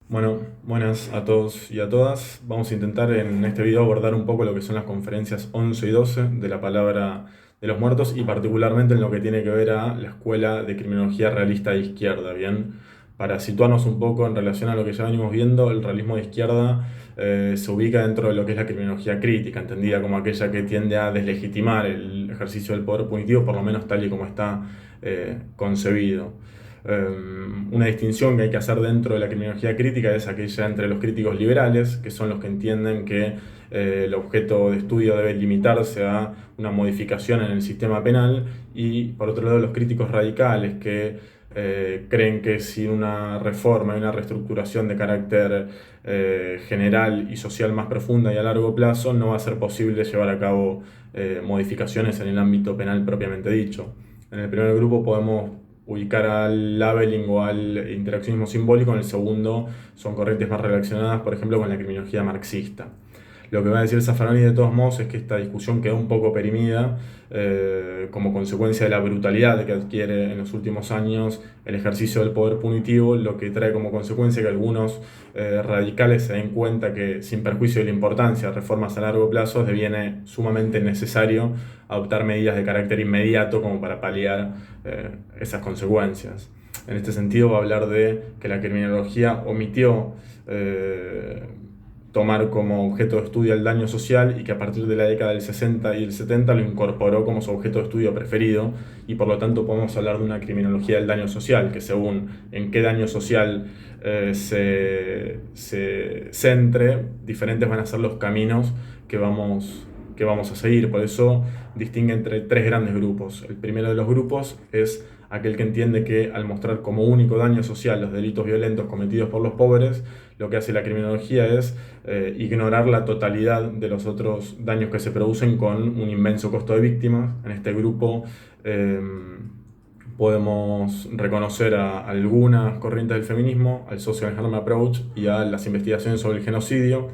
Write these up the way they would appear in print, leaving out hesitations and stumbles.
Bueno, buenas a todos y a todas. Vamos a intentar en este video abordar un poco lo que son las conferencias 11 y 12 de la Palabra de los Muertos y particularmente en lo que tiene que ver a la Escuela de Criminología Realista de Izquierda, ¿bien? Para situarnos un poco en relación a lo que ya venimos viendo, el realismo de izquierda se ubica dentro de lo que es la criminología crítica, entendida como aquella que tiende a deslegitimar el ejercicio del poder punitivo, por lo menos tal y como está concebido. Una distinción que hay que hacer dentro de la criminología crítica es aquella entre los críticos liberales, que son los que entienden que el objeto de estudio debe limitarse a una modificación en el sistema penal, y por otro lado los críticos radicales, que creen que sin una reforma y una reestructuración de carácter general y social más profunda y a largo plazo no va a ser posible llevar a cabo modificaciones en el ámbito penal propiamente dicho. En el primer grupo podemos ubicar al labeling o al interaccionismo simbólico. En el segundo son corrientes más relacionadas, por ejemplo, con la criminología marxista. Lo que va a decir Zaffaroni de todos modos es que esta discusión quedó un poco perimida como consecuencia de la brutalidad que adquiere en los últimos años el ejercicio del poder punitivo, lo que trae como consecuencia que algunos radicales se den cuenta que, sin perjuicio de la importancia de reformas a largo plazo, deviene sumamente necesario adoptar medidas de carácter inmediato como para paliar esas consecuencias. En este sentido va a hablar de que la criminología omitió tomar como objeto de estudio el daño social y que a partir de la década del 60 y el 70 lo incorporó como su objeto de estudio preferido, y por lo tanto podemos hablar de una criminología del daño social que, según en qué daño social se centre, diferentes van a ser los caminos que vamos a seguir. Por eso distingue entre tres grandes grupos. El primero de los grupos es aquel que entiende que, al mostrar como único daño social los delitos violentos cometidos por los pobres, lo que hace la criminología es ignorar la totalidad de los otros daños que se producen con un inmenso costo de víctimas. En este grupo podemos reconocer a algunas corrientes del feminismo, al Social Harm Approach y a las investigaciones sobre el genocidio.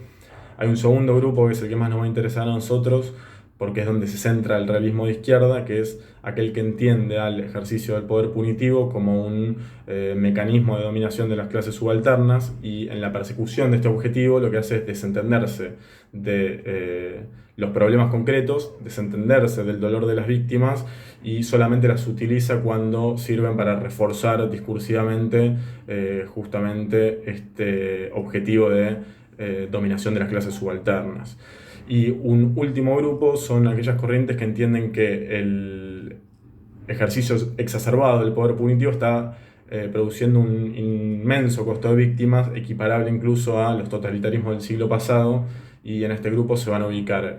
Hay un segundo grupo que es el que más nos va a interesar a nosotros, porque es donde se centra el realismo de izquierda, que es aquel que entiende al ejercicio del poder punitivo como un mecanismo de dominación de las clases subalternas, y en la persecución de este objetivo lo que hace es desentenderse de los problemas concretos, desentenderse del dolor de las víctimas, y solamente las utiliza cuando sirven para reforzar discursivamente justamente este objetivo de dominación de las clases subalternas. Y un último grupo son aquellas corrientes que entienden que el ejercicio exacerbado del poder punitivo está produciendo un inmenso costo de víctimas, equiparable incluso a los totalitarismos del siglo pasado, y en este grupo se van a ubicar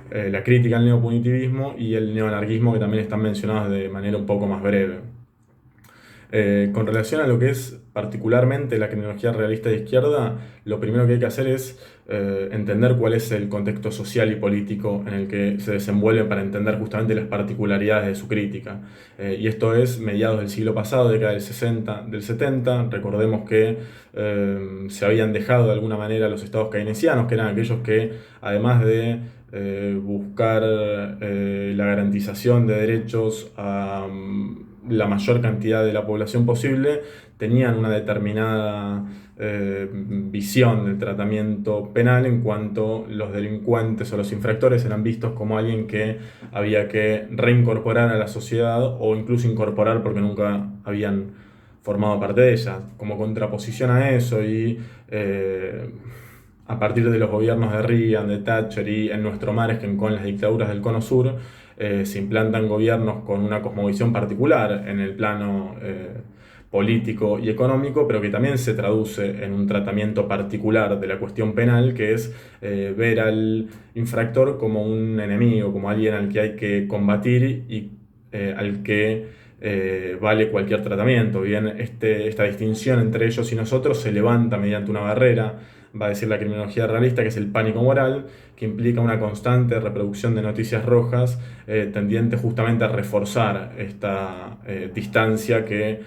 la crítica al neopunitivismo y el neoanarquismo, que también están mencionados de manera un poco más breve. Con relación a lo que es particularmente la criminología realista de izquierda, lo primero que hay que hacer es entender cuál es el contexto social y político en el que se desenvuelve, para entender justamente las particularidades de su crítica. Y esto es mediados del siglo pasado, década del 60, del 70. Recordemos que se habían dejado de alguna manera los estados keynesianos, que eran aquellos que, además de buscar la garantización de derechos a la mayor cantidad de la población posible, tenían una determinada visión del tratamiento penal, en cuanto los delincuentes o los infractores eran vistos como alguien que había que reincorporar a la sociedad, o incluso incorporar porque nunca habían formado parte de ella. Como contraposición a eso, y a partir de los gobiernos de Reagan, de Thatcher, y en nuestro margen con las dictaduras del Cono Sur, se implantan gobiernos con una cosmovisión particular en el plano político y económico, pero que también se traduce en un tratamiento particular de la cuestión penal, que es ver al infractor como un enemigo, como alguien al que hay que combatir y al que vale cualquier tratamiento. Bien, esta distinción entre ellos y nosotros se levanta mediante una barrera, va a decir la criminología realista, que es el pánico moral, que implica una constante reproducción de noticias rojas tendiente justamente a reforzar esta distancia que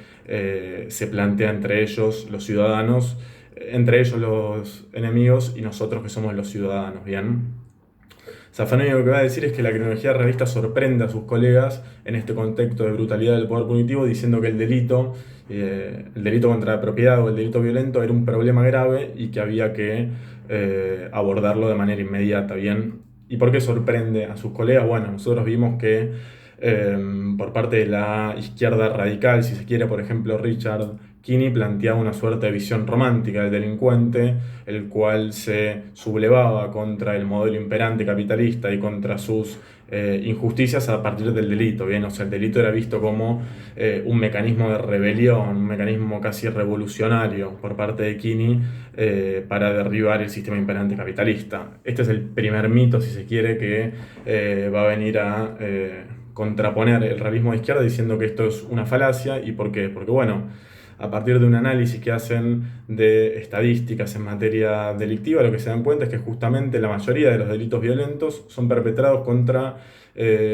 se plantea entre ellos, los ciudadanos, entre ellos los enemigos y nosotros, que somos los ciudadanos. Bien. Zaffaroni lo que va a decir es que la criminología realista sorprende a sus colegas en este contexto de brutalidad del poder punitivo, diciendo que el delito el delito contra la propiedad o el delito violento era un problema grave y que había que abordarlo de manera inmediata, ¿bien? ¿Y por qué sorprende a sus colegas? Bueno, nosotros vimos que por parte de la izquierda radical, si se quiere, por ejemplo, Richard Kinney planteaba una suerte de visión romántica del delincuente, el cual se sublevaba contra el modelo imperante capitalista y contra sus injusticias a partir del delito, ¿bien? O sea, el delito era visto como un mecanismo de rebelión, un mecanismo casi revolucionario por parte de Kinney para derribar el sistema imperante capitalista. Este es el primer mito, si se quiere, que va a venir a contraponer el realismo de izquierda diciendo que esto es una falacia. ¿Y por qué? Porque, bueno, a partir de un análisis que hacen de estadísticas en materia delictiva, lo que se dan cuenta es que justamente la mayoría de los delitos violentos son perpetrados contra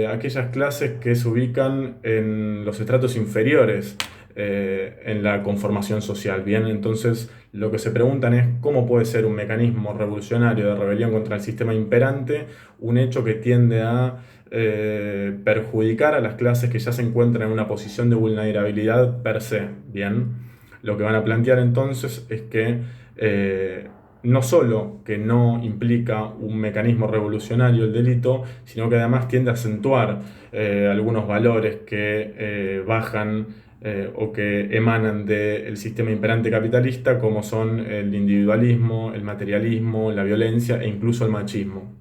aquellas clases que se ubican en los estratos inferiores en la conformación social. Bien, entonces lo que se preguntan es cómo puede ser un mecanismo revolucionario de rebelión contra el sistema imperante un hecho que tiende a perjudicar a las clases que ya se encuentran en una posición de vulnerabilidad per se. Bien, lo que van a plantear entonces es que no solo que no implica un mecanismo revolucionario el delito, sino que además tiende a acentuar algunos valores que bajan o que emanan del sistema imperante capitalista, como son el individualismo, el materialismo, la violencia e incluso el machismo.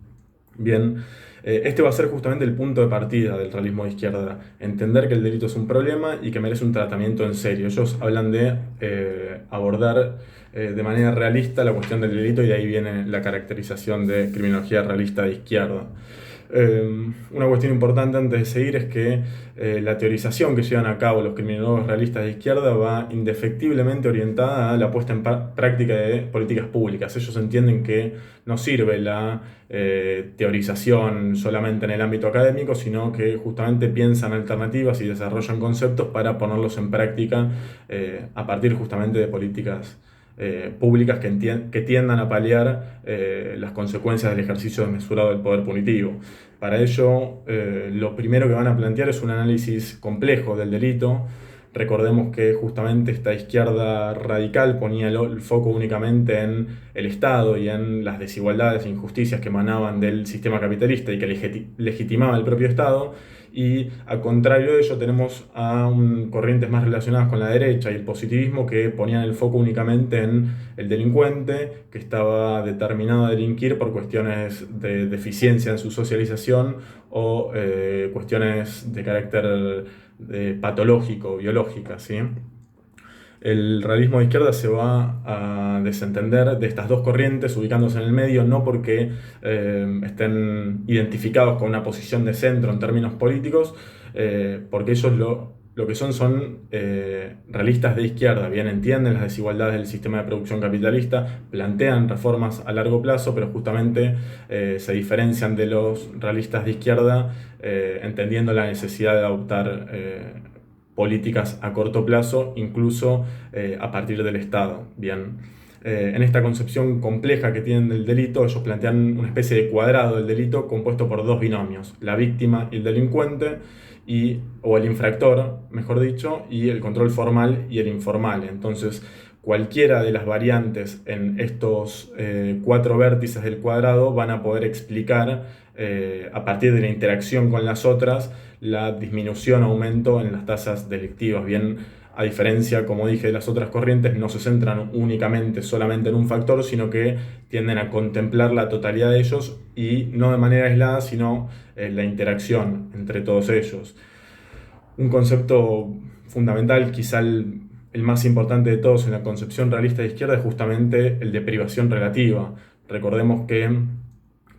Bien, este va a ser justamente el punto de partida del realismo de izquierda, entender que el delito es un problema y que merece un tratamiento en serio. Ellos hablan de abordar de manera realista la cuestión del delito y de ahí viene la caracterización de criminología realista de izquierda. Una cuestión importante antes de seguir es que la teorización que llevan a cabo los criminólogos realistas de izquierda va indefectiblemente orientada a la puesta en práctica de políticas públicas. Ellos entienden que no sirve la teorización solamente en el ámbito académico, sino que justamente piensan alternativas y desarrollan conceptos para ponerlos en práctica a partir justamente de políticas públicas que tiendan a paliar las consecuencias del ejercicio desmesurado del poder punitivo. Para ello, lo primero que van a plantear es un análisis complejo del delito. Recordemos que justamente esta izquierda radical ponía el foco únicamente en el Estado y en las desigualdades e injusticias que emanaban del sistema capitalista y que legitimaba el propio Estado. Y al contrario de ello tenemos a corrientes más relacionadas con la derecha y el positivismo que ponían el foco únicamente en el delincuente que estaba determinado a delinquir por cuestiones de deficiencia en su socialización o cuestiones de carácter patológico, biológica, ¿sí? El realismo de izquierda se va a desentender de estas dos corrientes, ubicándose en el medio, no porque estén identificados con una posición de centro en términos políticos, porque ellos lo que son realistas de izquierda, bien entienden las desigualdades del sistema de producción capitalista, plantean reformas a largo plazo, pero justamente se diferencian de los realistas de izquierda entendiendo la necesidad de adoptar políticas a corto plazo, incluso a partir del Estado. Bien, en esta concepción compleja que tienen del delito, ellos plantean una especie de cuadrado del delito compuesto por dos binomios, la víctima y el delincuente, o el infractor, mejor dicho, y el control formal y el informal. Entonces, cualquiera de las variantes en estos cuatro vértices del cuadrado van a poder explicar, a partir de la interacción con las otras, la disminución o aumento en las tasas delictivas. Bien, a diferencia, como dije, de las otras corrientes, no se centran únicamente solamente en un factor, sino que tienden a contemplar la totalidad de ellos y no de manera aislada, sino la interacción entre todos ellos. Un concepto fundamental, quizá el más importante de todos en la concepción realista de izquierda, es justamente el de privación relativa. Recordemos que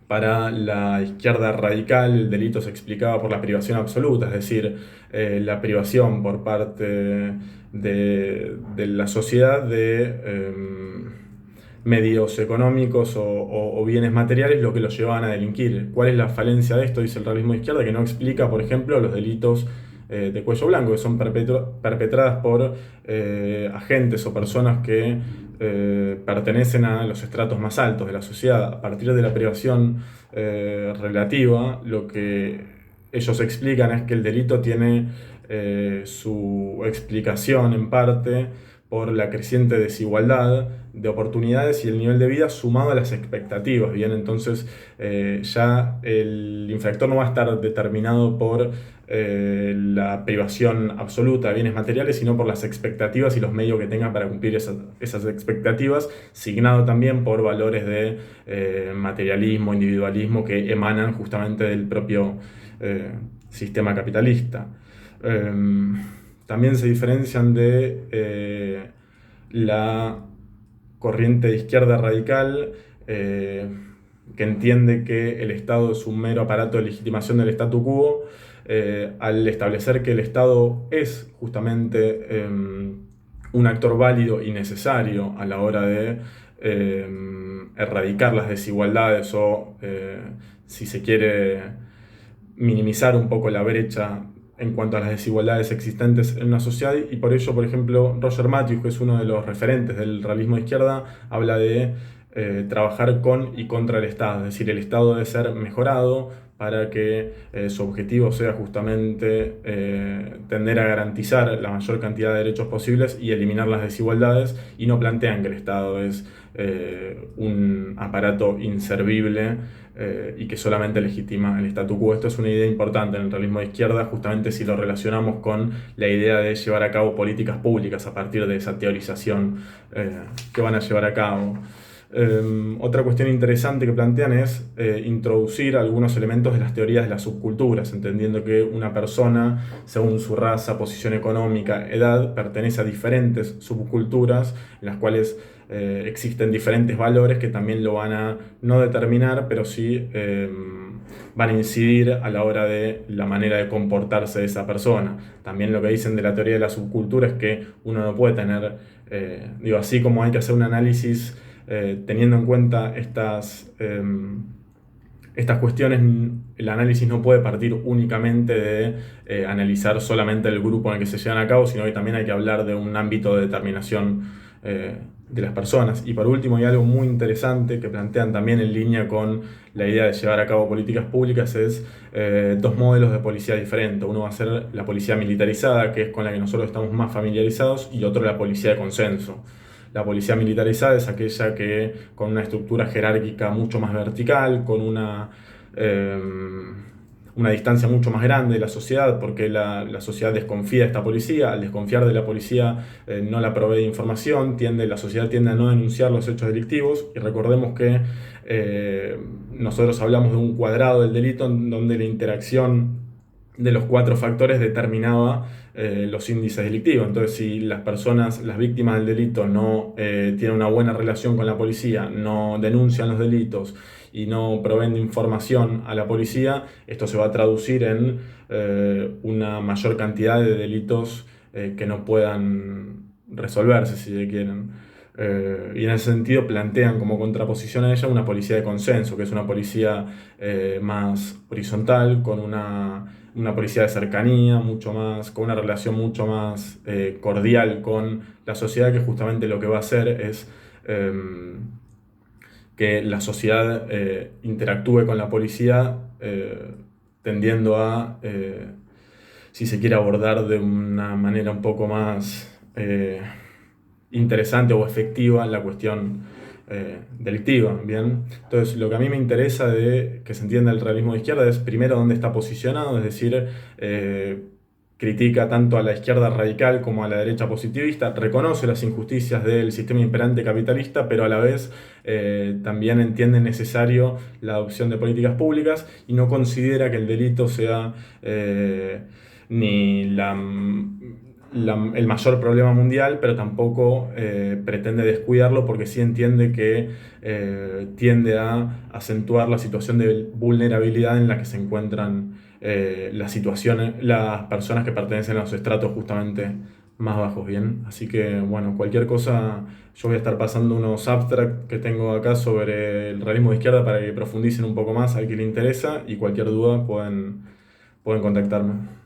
para la izquierda radical el delito se explicaba por la privación absoluta, es decir, la privación por parte de la sociedad de medios económicos o bienes materiales, lo que los llevaban a delinquir. ¿Cuál es la falencia de esto? Dice el realismo de izquierda, que no explica, por ejemplo, los delitos de cuello blanco, que son perpetradas por agentes o personas que pertenecen a los estratos más altos de la sociedad. A partir de la privación relativa, lo que ellos explican es que el delito tiene su explicación en parte por la creciente desigualdad de oportunidades y el nivel de vida sumado a las expectativas, ¿bien? Entonces ya el infractor no va a estar determinado por la privación absoluta de bienes materiales, sino por las expectativas y los medios que tenga para cumplir esas expectativas, signado también por valores de materialismo, individualismo que emanan justamente del propio sistema capitalista. También se diferencian de la corriente de izquierda radical, que entiende que el Estado es un mero aparato de legitimación del statu quo, al establecer que el Estado es justamente un actor válido y necesario a la hora de erradicar las desigualdades o, si se quiere, minimizar un poco la brecha en cuanto a las desigualdades existentes en una sociedad, y por ello, por ejemplo, Roger Matthews, que es uno de los referentes del realismo de izquierda, habla de trabajar con y contra el Estado, es decir, el Estado debe ser mejorado para que su objetivo sea justamente tender a garantizar la mayor cantidad de derechos posibles y eliminar las desigualdades, y no plantean que el Estado es un aparato inservible y que solamente legitima el statu quo. Esto es una idea importante en el realismo de izquierda, justamente si lo relacionamos con la idea de llevar a cabo políticas públicas a partir de esa teorización que van a llevar a cabo. Otra cuestión interesante que plantean es introducir algunos elementos de las teorías de las subculturas, entendiendo que una persona, según su raza, posición económica, edad, pertenece a diferentes subculturas en las cuales existen diferentes valores que también lo van a no determinar, pero sí van a incidir a la hora de la manera de comportarse de esa persona. También lo que dicen de la teoría de la subcultura es que uno no puede tener, así como hay que hacer un análisis teniendo en cuenta estas cuestiones, el análisis no puede partir únicamente de analizar solamente el grupo en el que se llevan a cabo, sino que también hay que hablar de un ámbito de determinación de las personas. Y por último, hay algo muy interesante que plantean también en línea con la idea de llevar a cabo políticas públicas, es dos modelos de policía diferentes. Uno va a ser la policía militarizada, que es con la que nosotros estamos más familiarizados, y otro la policía de consenso. La policía militarizada es aquella que, con una estructura jerárquica mucho más vertical, con una distancia mucho más grande de la sociedad, porque la sociedad desconfía de esta policía. Al desconfiar de la policía no la provee de información, la sociedad tiende a no denunciar los hechos delictivos, y recordemos que nosotros hablamos de un cuadrado del delito en donde la interacción de los 4 factores determinaba los índices delictivos. Entonces, si las personas, las víctimas del delito, no tienen una buena relación con la policía, no denuncian los delitos y no proveen de información a la policía, esto se va a traducir en una mayor cantidad de delitos que no puedan resolverse, si se quieren. Y en ese sentido plantean como contraposición a ella una policía de consenso, que es una policía más horizontal, con una policía de cercanía, con una relación mucho más cordial con la sociedad, que justamente lo que va a hacer es que la sociedad interactúe con la policía, tendiendo a, si se quiere, abordar de una manera un poco más interesante o efectiva la cuestión delictiva, ¿bien? Entonces, lo que a mí me interesa de que se entienda el realismo de izquierda es, primero, dónde está posicionado, es decir, critica tanto a la izquierda radical como a la derecha positivista, reconoce las injusticias del sistema imperante capitalista, pero a la vez también entiende necesario la adopción de políticas públicas, y no considera que el delito sea ni el mayor problema mundial, pero tampoco pretende descuidarlo, porque sí entiende que tiende a acentuar la situación de vulnerabilidad en la que se encuentran las personas que pertenecen a los estratos justamente más bajos, ¿bien? Así que, bueno, cualquier cosa, yo voy a estar pasando unos abstracts que tengo acá sobre el realismo de izquierda para que profundicen un poco más al que le interesa, y cualquier duda pueden contactarme.